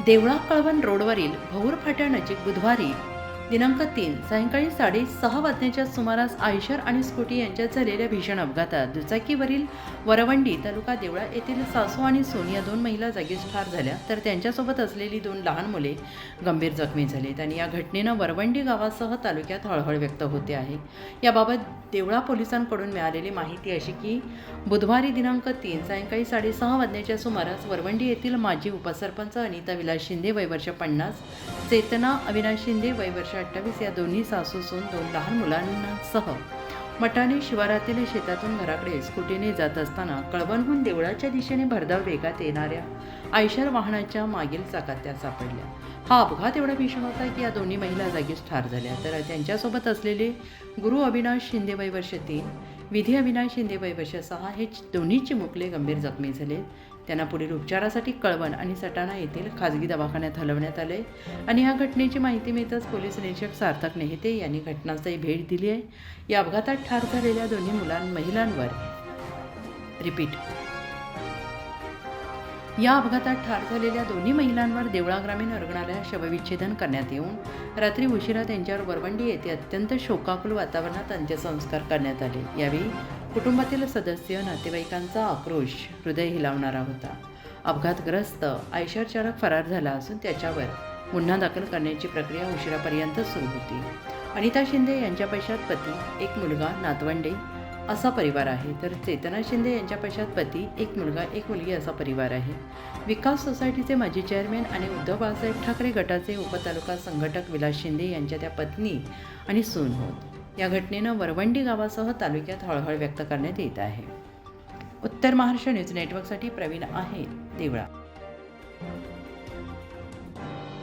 देवळा कळवण रोडवरील भौर फाट्यानजीक बुधवारी दिनांक 3 सायंकाळी 6:30 वाजण्याच्या सुमारास आयशर आणि स्कूटी यांच्यात झालेल्या भीषण अपघातात दुचाकीवरील वरवंडी तालुका देवळा येथील सासू आणि सोन या 2 महिला जागीच ठार झाल्या, तर त्यांच्यासोबत असलेली 2 लहान मुले गंभीर जखमी झालीत आणि या घटनेनं वरवंडी गावासह तालुक्यात हळहळ व्यक्त होते आहे। याबाबत देवळा पोलिसांकडून मिळालेली माहिती अशी की बुधवारी दिनांक 3 सायंकाळी 6:30 वाजण्याच्या सुमारास वरवंडी येथील माजी उपसरपंच अनिता विलास शिंदे वय वर्ष 50, चेतना अविनाश शिंदे वय वर्ष 28 या दोन्ही सासू सून 2 लहान मुलांसह मटाणे शिवारातील शेतातून घराकडे स्कूटीने जात असताना कळवणहून देवळाच्या दिशेने भरधाव वेगात येणाऱ्या आयशर वाहनाच्या मागील चाकात त्या सापडल्या। हा अपघात एवढा भीषण होता की या दोन्ही महिला जागीच ठार झाल्या, तर त्यांच्यासोबत असलेले गुरु अविनाश शिंदे वय वर्ष 3, विधी अविनाश शिंदे वय वर्ष 6 हे दोन्ही चिमुकले गंभीर जखमी झाले। त्यांना पुढील उपचारासाठी कळवण आणि सटाणा येथील खाजगी दवाखान्यात हलवण्यात आले आणि या घटनेची माहिती मिळताच पोलीस निरीक्षक सार्थक नेहते यांनी घटनास्थळी भेट दिली आहे। या अपघातात ठार झालेल्या दोन्ही महिलांवर या अपघातात ठार झालेल्या दोन्ही महिलांवर देवळा ग्रामीण रुग्णालयात शवविच्छेदन करण्यात येऊन रात्री उशिरा त्यांच्यावर वरवंडी येथे अत्यंत शोकाकुल वातावरणात अंत्यसंस्कार करण्यात आले। यावेळी कुटुंबातील सदस्य नातेवाईकांचा आक्रोश हृदय हिलावणारा होता। अपघातग्रस्त आयशर चालक फरार झाला असून त्याच्यावर गुन्हा दाखल करण्याची प्रक्रिया उशिरापर्यंत सुरू होती। अनिता शिंदे यांच्या पैशात पती, 1 मुलगा, नातवंडे असा परिवार आहे, तर चेतना शिंदे यांच्या पैशात पती, 1 मुलगा 1 मुलगी असा परिवार आहे। विकास सोसायटीचे माजी चेअरमॅन आणि उद्धव बाळासाहेब ठाकरे गटाचे उपतालुका संघटक विलास शिंदे यांच्या त्या पत्नी आणि सून होत। या घटनेनं वरवंडी गावासह तालुक्यात हळहळ व्यक्त करण्यात येत आहे। उत्तर महाराष्ट्र न्यूज नेटवर्कसाठी प्रवीण आहे, देवळा।